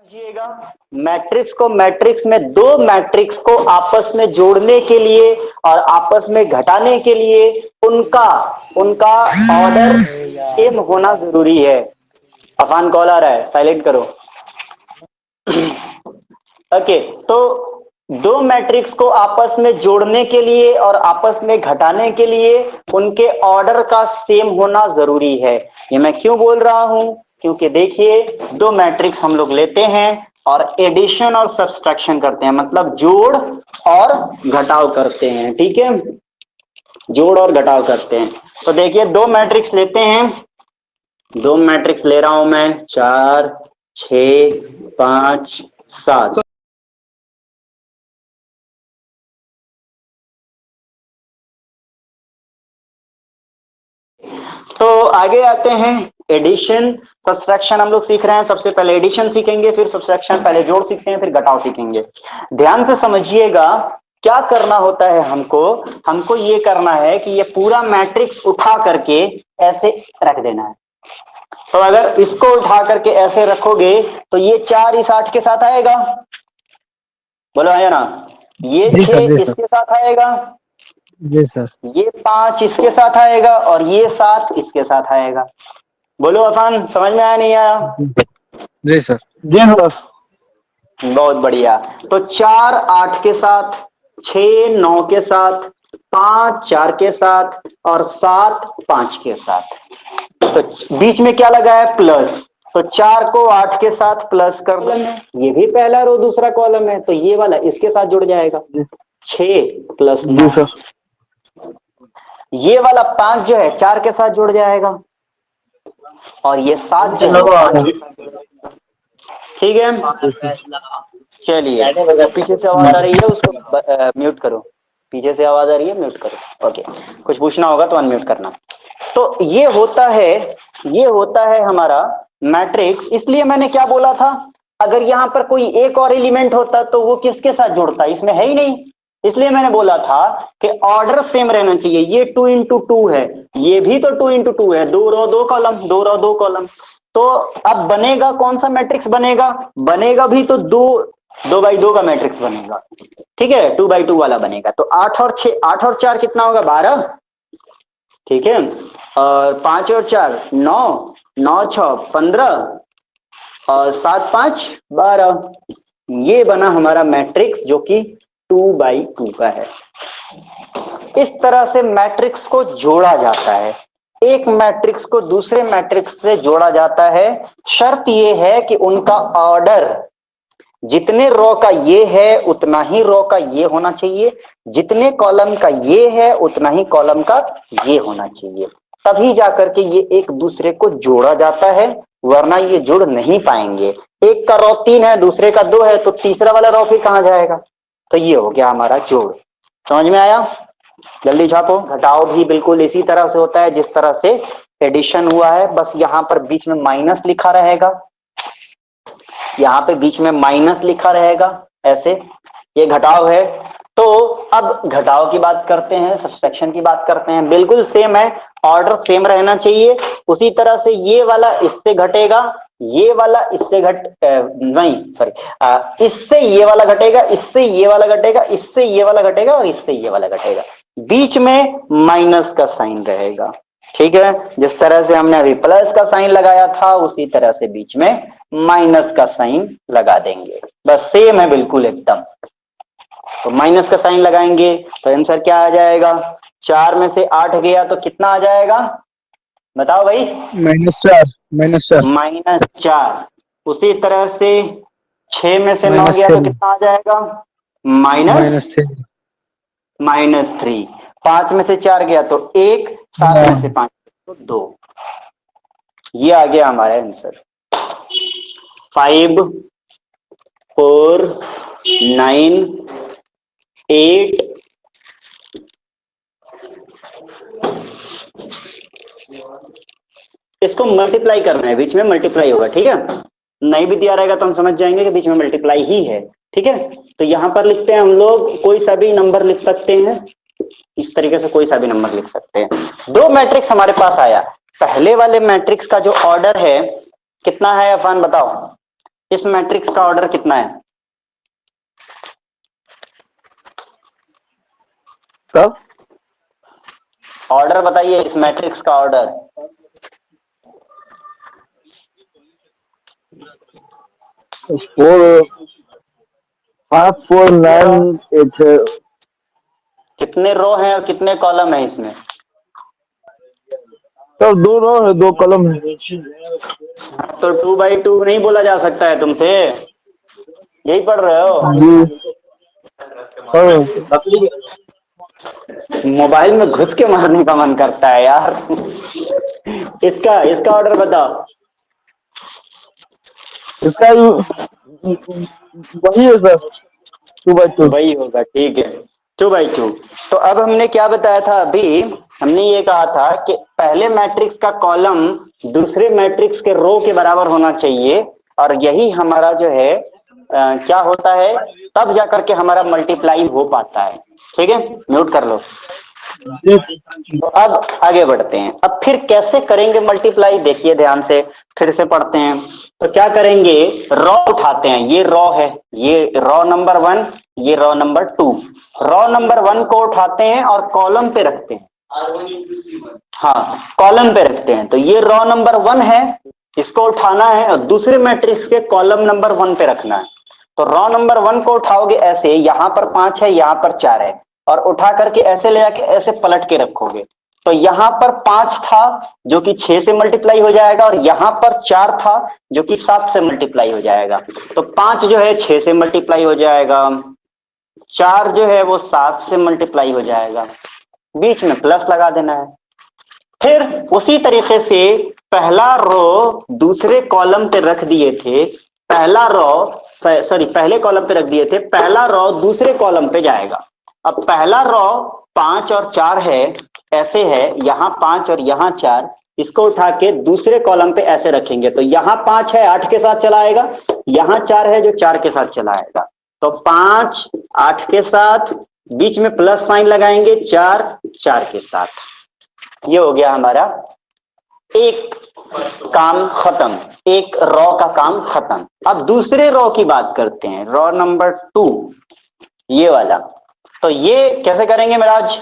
समझिएगा, मैट्रिक्स को मैट्रिक्स में दो मैट्रिक्स को आपस में जोड़ने के लिए और आपस में घटाने के लिए उनका उनका ऑर्डर सेम होना जरूरी है। अफान कॉल आ रहा है, साइलेंट करो। ओके, तो दो मैट्रिक्स को आपस में जोड़ने के लिए और आपस में घटाने के लिए उनके ऑर्डर का सेम होना जरूरी है। ये मैं क्यों बोल रहा हूं? क्योंकि देखिए, दो मैट्रिक्स हम लोग लेते हैं और एडिशन और सब्सट्रैक्शन करते हैं, मतलब जोड़ और घटाव करते हैं। ठीक है, जोड़ और घटाव करते हैं। तो देखिए, दो मैट्रिक्स लेते हैं, दो मैट्रिक्स ले रहा हूं मैं, 4 6 5 7। तो आगे आते हैं, एडिशन सब्सट्रैक्शन हम लोग सीख रहे हैं। सबसे पहले एडिशन सीखेंगे, फिर सब्सट्रैक्शन, पहले जोड़ सीखते हैं, फिर घटाव सीखेंगे। ध्यान से समझिएगा, क्या करना होता है हमको हमको ये करना है कि ये पूरा मैट्रिक्स उठा करके ऐसे रख देना है। तो अगर इसको उठा करके ऐसे रखोगे तो ये 4 इस 8 के साथ आएगा, बोलो है ना। ये 6 इसके साथ आएगा, जी सर। ये 5 इसके साथ आएगा और ये 7 इसके साथ आएगा। बोलो अफान, समझ में आया नहीं आया? जी सर। जी सर। बहुत बढ़िया। तो 4 8 के साथ, 6 9 के साथ, 5 4 के साथ और 7 5 के साथ। तो बीच में क्या लगा है? प्लस। तो 4 को 8 के साथ प्लस कर दो, ये भी पहला रो दूसरा कॉलम है, तो ये वाला इसके साथ जुड़ जाएगा, 6 प्लस 9। ये वाला 5 जो है 4 के साथ जुड़ जाएगा और ये 7 जो है 5 के साथ जुड़ जाएगा। ठीक है, चलिए। पीछे से आवाज आ रही है, उसको म्यूट करो। पीछे से आवाज आ रही है, म्यूट करो। ओके, कुछ पूछना होगा तो अनम्यूट करना। तो ये होता है हमारा मैट्रिक्स। इसलिए मैंने क्या बोला था, अगर यहां पर कोई एक और एलिमेंट होता तो वो किसके साथ जुड़ता? इसमें है ही नहीं। इसलिए मैंने बोला था कि ऑर्डर सेम रहना चाहिए। ये 2 इंटू 2 है, ये भी तो 2 इंटू 2 है, 2 रो 2 कॉलम, 2 रो 2 कॉलम। तो अब बनेगा कौन सा मैट्रिक्स बनेगा? बनेगा भी तो 2 बाई 2 का मैट्रिक्स बनेगा। ठीक है, 2 बाई 2 वाला बनेगा। तो 8 और 6, 8 और 4 कितना होगा? 12। ठीक है, और 5 और 4 9, 9 6 15 और 7 5 12। ये बना हमारा मैट्रिक्स जो कि 2 बाई 2 का है। इस तरह से मैट्रिक्स को जोड़ा जाता है, एक मैट्रिक्स को दूसरे मैट्रिक्स से जोड़ा जाता है। शर्त यह है कि उनका ऑर्डर जितने रो का ये है उतना ही रो का ये होना चाहिए, जितने कॉलम का ये है उतना ही कॉलम का ये होना चाहिए, तभी जाकर के ये एक दूसरे को जोड़ा जाता है, वरना ये जुड़ नहीं पाएंगे। एक का रो 3 है, दूसरे का 2 है, तो तीसरा वाला रो फिर कहां जाएगा? तो ये हो गया हमारा जोड़। समझ में आया? जल्दी छापो। घटाव भी बिल्कुल इसी तरह से होता है जिस तरह से एडिशन हुआ है, बस यहां पर बीच में माइनस लिखा रहेगा, यहां पे बीच में माइनस लिखा रहेगा ऐसे। ये घटाव है। तो अब घटाव की बात करते हैं, सब्सट्रैक्शन की बात करते हैं। बिल्कुल सेम है, ऑर्डर सेम रहना चाहिए। उसी तरह से ये वाला इससे घटेगा, ये वाला इससे नहीं सॉरी, इससे ये वाला घटेगा, इससे ये वाला घटेगा, इससे ये वाला घटेगा और इससे ये वाला घटेगा। बीच में माइनस का साइन रहेगा। ठीक है, जिस तरह से हमने अभी प्लस का साइन लगाया था उसी तरह से बीच में माइनस का साइन लगा देंगे, बस सेम है बिल्कुल एकदम। तो माइनस का साइन लगाएंगे तो आंसर क्या आ जाएगा? 4 में से 8 गया तो कितना आ जाएगा? बताओ भाई। -4 -4 -4। उसी तरह से 6 में से 9 गया तो -3 कितना आ जाएगा? माइनस -3 -3। 5 में से 4 गया तो 1, 7 में से 5 तो 2। ये आ गया हमारा आंसर। 5 4 9 8 इसको मल्टीप्लाई करना है, बीच में मल्टीप्लाई होगा। ठीक है, नहीं भी दिया रहेगा तो हम समझ जाएंगे कि बीच में मल्टीप्लाई ही है। ठीक है, तो यहां पर लिखते हैं हम लोग, कोई सा भी नंबर लिख सकते हैं, इस तरीके से कोई सा भी नंबर लिख सकते हैं। दो मैट्रिक्स हमारे पास आया। पहले वाले मैट्रिक्स का जो ऑर्डर है कितना है अफान बताओ? इस मैट्रिक्स का ऑर्डर कितना है? कब? ऑर्डर बताइए इस मैट्रिक्स का ऑर्डर। 4 5 4 9 8 है। कितने रो हैं और कितने कॉलम है इसमें? सर 2 रो है 2 कॉलम है। तो 2x2 नहीं बोला जा सकता है तुमसे? यही पढ़ रहे हो? जी हाँ। मोबाइल में घुस के मारने का मन करता है यार। इसका इसका ऑर्डर बताओ। इसका वही है सर 2x2। वही होगा, ठीक है, 2x2। तो अब हमने क्या बताया था अभी? हमने ये कहा था कि पहले मैट्रिक्स का कॉलम दूसरे मैट्रिक्स के रो के बराबर होना चाहिए, और यही हमारा जो है क्या होता है, तब जाकर के हमारा मल्टीप्लाई हो पाता है। ठीक है, म्यूट कर लो। तो अब आगे बढ़ते हैं। अब फिर कैसे करेंगे मल्टीप्लाई, देखिए ध्यान से, फिर से पढ़ते हैं। तो क्या करेंगे, रॉ उठाते हैं, ये रॉ है, ये रॉ नंबर 1, ये रॉ नंबर 2। रॉ नंबर 1 को उठाते हैं और कॉलम पे रखते हैं। हाँ, कॉलम पे रखते हैं। तो ये रॉ नंबर 1 है, इसको उठाना है और दूसरे मैट्रिक्स के कॉलम नंबर 1 पे रखना है। तो रॉ नंबर 1 को उठाओगे ऐसे, यहां पर 5 है, यहां पर 4 है, और उठा करके ऐसे ले जाके ऐसे पलट के रखोगे। तो यहां पर 5 था जो कि 6 से मल्टीप्लाई हो जाएगा, और यहां पर 4 था जो कि 7 से मल्टीप्लाई हो जाएगा। तो 5 जो है 6 से मल्टीप्लाई हो जाएगा, 4 जो है वो 7 से मल्टीप्लाई हो जाएगा, बीच में प्लस लगा देना है। फिर उसी तरीके से पहला रो दूसरे कॉलम पे रख दिए थे, पहला रो सॉरी पहले कॉलम पे रख दिए थे, पहला रो दूसरे कॉलम पे जाएगा। अब पहला रो 5 और 4 है, ऐसे है, यहां 5 और यहां 4, इसको उठा के दूसरे कॉलम पे ऐसे रखेंगे। तो यहां 5 है, 8 के साथ चला आएगा, यहां 4 है जो 4 के साथ चला आएगा। तो 5 8 के साथ, बीच में प्लस साइन लगाएंगे, 4 4 के साथ। ये हो गया हमारा एक काम खत्म, एक रॉ का काम खत्म। अब दूसरे रॉ की बात करते हैं, रॉ नंबर 2, ये वाला। तो ये कैसे करेंगे मिराज?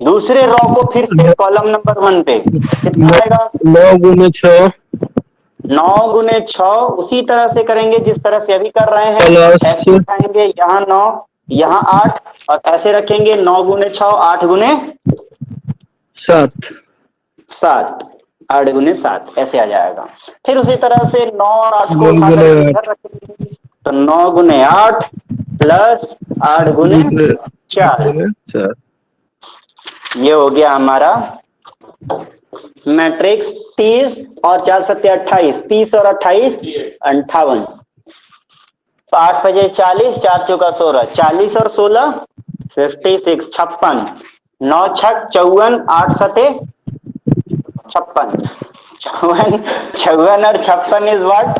दूसरे रॉ को फिर से कॉलम नंबर 1 पे कितना आएगा? 9 गुने 6 9 गुने 6 उसी तरह से करेंगे जिस तरह से अभी कर रहे हैं। प्लस ऐसे उठाएंगे, यहाँ 9 यहाँ 8, और ऐसे रखेंगे 9 गुने 6 8 गुने 7 7, 8 गुने 7 ऐसे आ जाएगा। फिर उसी तरह से 9 और 8 को 9 उठा गुने करके 8 इधर रखेंगे। तो 9 गुने 8 प्लस 8 7 गुने गुने 4, 4। ये हो गया हमारा मैट्रिक्स। 30 और 4 सत्ते 28, 30 और 28 58। 8 बजे 40, 4 चौका 16, 40 और 16 56, 56, 9 छक 54, 8 सते 56, 54 और 56 इज व्हाट?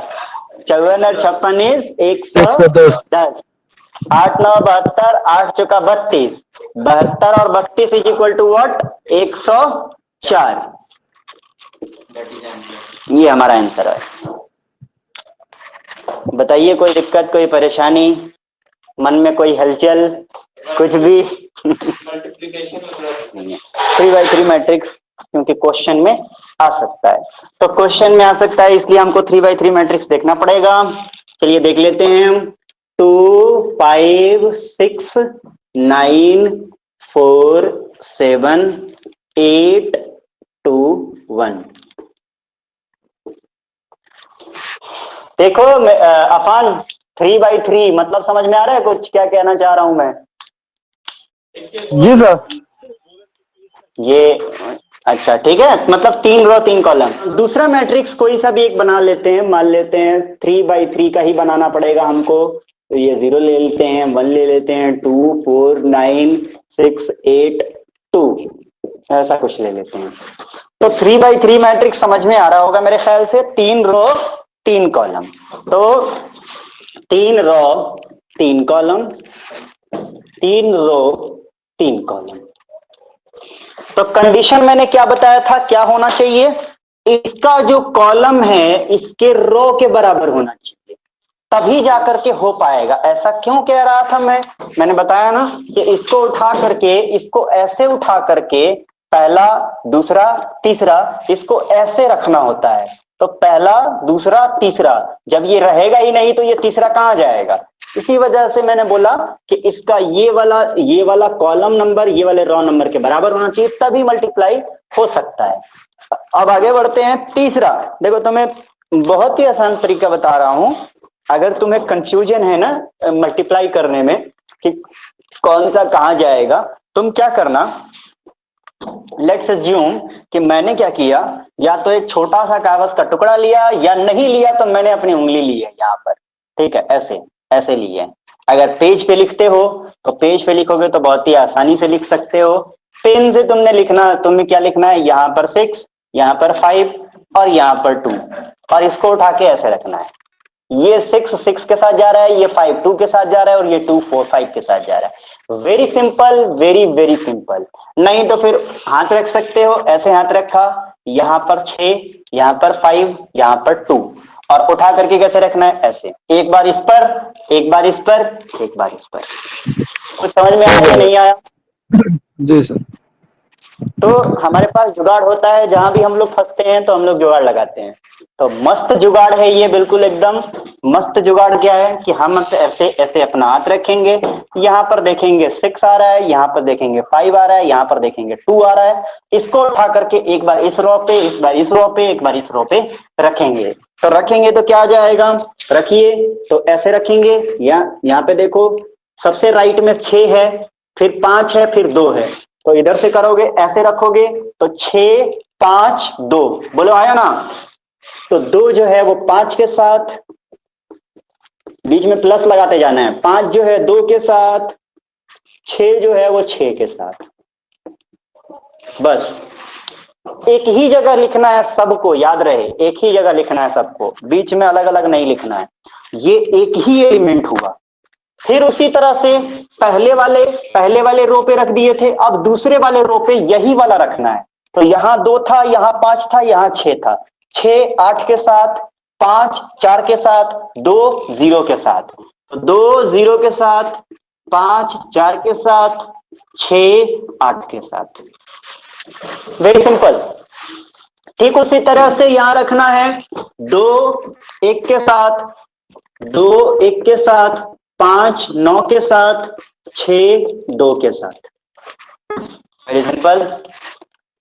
54 और 56 इज 110 110। 8 9 72, 8 चौका 32, 72 और 32 इज इक्वल टू व्हाट? 104। ये हमारा आंसर है। बताइए, कोई दिक्कत, कोई परेशानी, मन में कोई हलचल, कुछ भी? 3x3 मैट्रिक्स क्योंकि क्वेश्चन में आ सकता है, तो क्वेश्चन में आ सकता है इसलिए हमको 3x3 मैट्रिक्स देखना पड़ेगा। चलिए देख लेते हैं। 2 5 6 9 4 7 8 2 1। देखो अफान, 3x3 मतलब समझ में आ रहा है कुछ क्या कहना चाह रहा हूं मैं? जी सर। ये अच्छा ठीक है, मतलब 3 रो 3 कॉलम। दूसरा मैट्रिक्स कोई सा भी एक बना लेते हैं, मान लेते हैं 3x3 का ही बनाना पड़ेगा हमको। तो ये 0 ले लेते हैं, 1 ले लेते हैं, 2 4 9 6 8 2, ऐसा कुछ ले लेते हैं। तो 3x3 मैट्रिक्स समझ में आ रहा होगा मेरे ख्याल से, 3 रो 3 कॉलम। तो 3 रो 3 कॉलम, 3 रो 3 कॉलम। तो कंडीशन मैंने क्या बताया था, क्या होना चाहिए? इसका जो कॉलम है इसके रो के बराबर होना चाहिए, तभी जाकर के हो पाएगा। ऐसा क्यों कह रहा था मैंने बताया ना कि इसको उठा करके, इसको ऐसे उठा करके पहला दूसरा तीसरा इसको ऐसे रखना होता है। तो पहला दूसरा तीसरा, जब ये रहेगा ही नहीं तो ये तीसरा कहां जाएगा। इसी वजह से मैंने बोला कि इसका ये वाला कॉलम नंबर ये वाले रो नंबर के बराबर होना चाहिए, तभी मल्टीप्लाई हो सकता है। अब आगे बढ़ते हैं। तीसरा देखो, तुम्हें बहुत ही आसान तरीका बता रहा हूं। अगर तुम्हें कंफ्यूजन है ना मल्टीप्लाई करने में कि कौन सा कहां जाएगा, तुम क्या करना, लेट्स अज्यूम कि मैंने क्या किया, या तो एक छोटा सा कागज का टुकड़ा लिया, या नहीं लिया तो मैंने अपनी उंगली ली है यहाँ पर, ठीक है, ऐसे ऐसे ली है। अगर पेज पे लिखते हो तो पेज पे लिखोगे तो बहुत ही आसानी से लिख सकते हो। पेन से तुमने लिखना, तुम्हें क्या लिखना है, यहाँ पर 6, यहाँ पर 5 और यहाँ पर 2, और इसको उठा के ऐसे रखना है। ये 6 के साथ जा रहा है, ये 5 2 के साथ जा रहा है, और ये 2 4 5 के साथ जा रहा है। Very simple, very very simple. नहीं तो फिर हाथ रख सकते हो, ऐसे हाथ रखा, यहाँ पर 6, यहाँ पर 5, यहाँ पर 2, और उठा करके कैसे रखना है, ऐसे, एक बार इस पर, एक बार इस पर, एक बार इस पर। कुछ समझ में आया या नहीं आया? जी सर। तो हमारे पास जुगाड़ होता है, जहां भी हम लोग फंसते हैं तो हम लोग जुगाड़ लगाते हैं। तो मस्त जुगाड़ है ये, बिल्कुल एकदम मस्त जुगाड़। क्या है कि हम ऐसे ऐसे अपना हाथ रखेंगे, यहाँ पर देखेंगे 6 आ रहा है, यहाँ पर देखेंगे 5 आ रहा है, यहाँ पर देखेंगे 2 आ रहा है। इसको उठा करके एक बार इस रो पे, इस बार इस रो पे, एक बार इस रो पे रखेंगे। तो रखेंगे तो क्या आ जाएगा, रखिए तो ऐसे रखेंगे, यहाँ पे देखो, सबसे राइट में 6 है, फिर 5 है, फिर 2 है। तो इधर से करोगे, ऐसे रखोगे तो 6 5 2, बोलो आया ना। तो 2 जो है वो 5 के साथ, बीच में प्लस लगाते जाना है, 5 जो है 2 के साथ, 6 जो है वो 6 के साथ। बस एक ही जगह लिखना है सबको, याद रहे, एक ही जगह लिखना है सबको, बीच में अलग अलग नहीं लिखना है। ये एक ही एलिमेंट हुआ। फिर उसी तरह से पहले वाले रो पे रख दिए थे, अब दूसरे वाले रो पे यही वाला रखना है। तो यहां 2 था, यहां 5 था, यहां 6 था। 6 8 के साथ, 5 4 के साथ, 2 0 के साथ। तो 2 0 के साथ, 5 4 के साथ, 6 8 के साथ। Very simple. ठीक उसी तरह से यहां रखना है 2 1 के साथ, 2 1 के साथ, 5 9 के साथ, 6 2 के साथ। Very simple.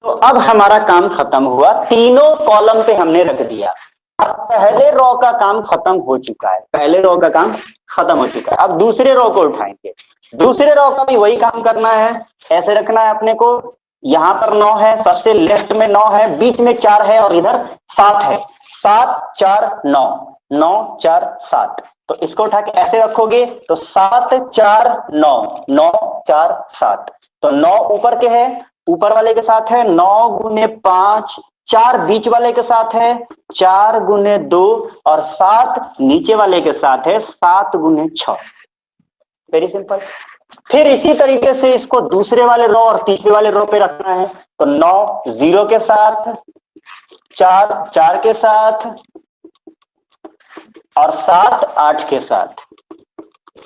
तो अब हमारा काम खत्म हुआ, तीनों कॉलम पे हमने रख दिया। अब पहले रो का काम खत्म हो चुका है, पहले रो का काम खत्म हो चुका है। अब दूसरे रो को उठाएंगे, दूसरे रो का भी वही काम करना है। ऐसे रखना है अपने को, यहां पर 9 है, सबसे लेफ्ट में 9 है, बीच में 4 है और इधर 7 है। 7 4 9, 9 4 7। तो इसको उठा के ऐसे रखोगे तो 7 4 9, 9 4 7। तो 9 ऊपर के है, ऊपर वाले के साथ है 9 गुने 5, 4 बीच वाले के साथ है 4 गुने 2, और 7 नीचे वाले के साथ है 7 गुने 6। Very simple. फिर इसी तरीके से इसको दूसरे वाले रो और तीसरे वाले रो पे रखना है। तो 9 0 के साथ, 4 4 के साथ, और 7 8 के साथ।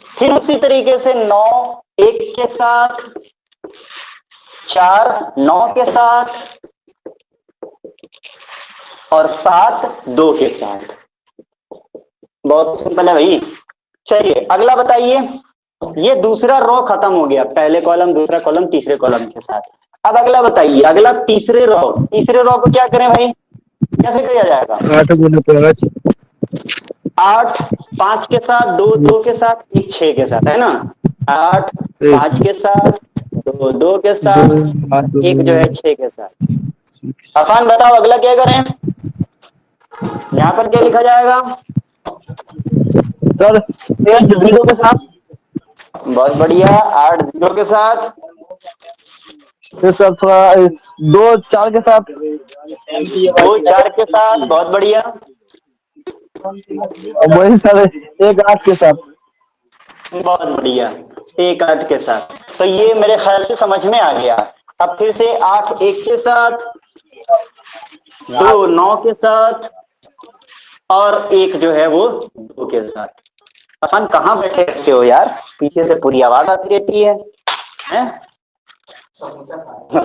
फिर उसी तरीके से 9 1 के साथ, 4 9 के साथ, और 7 2 के साथ। बहुत सिंपल है भाई। चलिए अगला बताइए। ये दूसरा रो खत्म हो गया, पहले कॉलम दूसरा कॉलम तीसरे कॉलम के साथ। अब अगला बताइए, अगला तीसरे रो को क्या करें भाई, कैसे किया जाएगा? 8 गुने 5, 8 5 के साथ, 2 2 के साथ, 1 6 के साथ, है ना। 8 5 के साथ, 2 2 के 2 साथ, 8 2 1 जो है 6 के साथ। 6। अफान बताओ अगला क्या करें, यहाँ पर क्या लिखा जाएगा? सर 8 0 के साथ, बहुत बढ़िया, 8 0 के साथ, फिर सर थोड़ा 2 4 के साथ, 2 4 के साथ, बहुत बढ़िया। और वही सर 1 8 के साथ। बहुत बढ़िया, 1 8 के साथ। तो ये मेरे ख्याल से समझ में आ गया। अब फिर से 8 1 के साथ, 2 9 के साथ और 1 जो है वो 2 के साथ। अपन कहाँ बैठे रहते हो यार, पीछे से पूरी आवाज आती रहती है, हैं?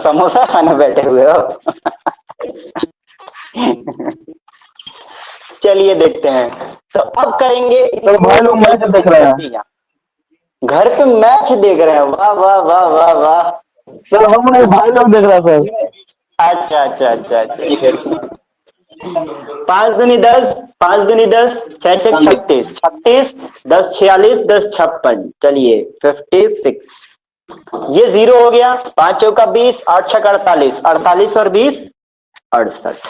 समोसा खाने बैठे हुए हो। चलिए देखते हैं, तो अब करेंगे। तो भाई लोग मैच देख रहे हैं, घर पे मैच देख रहे हैं, वाह वाह वाह वाह वाह। सर हम नहीं, भाई लोग देख रहे हैं सर। अच्छा अच्छा अच्छा अच्छा। 5 दूनी 10, 5 दूनी 10, 6 छक 36, 36 10 46 10 56। चलिए 56। ये 0 हो गया। 5 चौका 20, 8 छक 48, 48 और 20 68।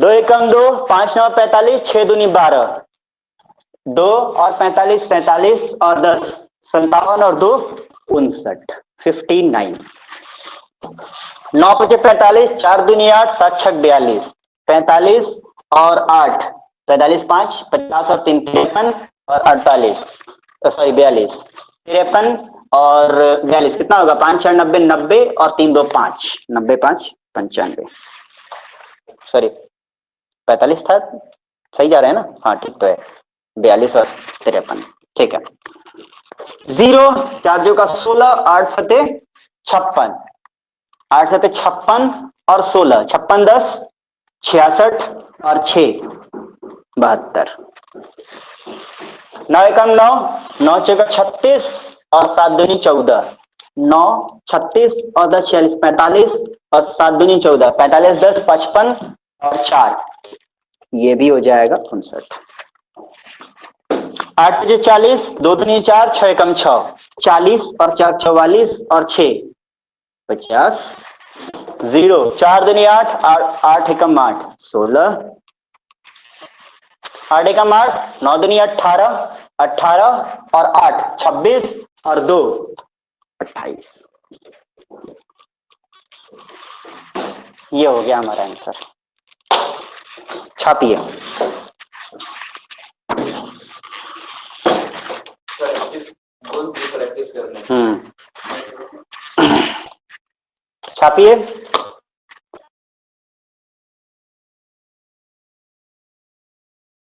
2 एकम 2, 5 9 45, 6 दूनी 12, 2 और 45 47 और 10 57 और 2 59 59। 9 5 45, 4 दूनी 8, 7 छक 42, 45 और 8 45 5 50 और 3 53 और 48, सॉरी 42 53 और 42 कितना होगा? 5 4 90 90 और 3 2 5 90 5 95, सॉरी 45 था, सही जा रहा है ना? हाँ ठीक तो है। 42 और 53, ठीक है। 0 4 का 16, 8 सते 56, 8 सते 56 और 16 56 10 66 और 6 72। 9 एकम 9, 9 चौका 36 और 7 दूनी 14, 9 36 और 10 46 45 और 7 दूनी 14 45 10 55 और 4, ये भी हो जाएगा 59। 8 5 40, 2 दूनी 4, 6 एकम 6 40 और 4 44 और 6 50। 0 4 दूनी 8, 8 एकम 8 16, 8 एकम 8, 9 दूनी 18, 18 और 8 26 और 2 28। ये हो गया हमारा आंसर। छापिए। छापिए।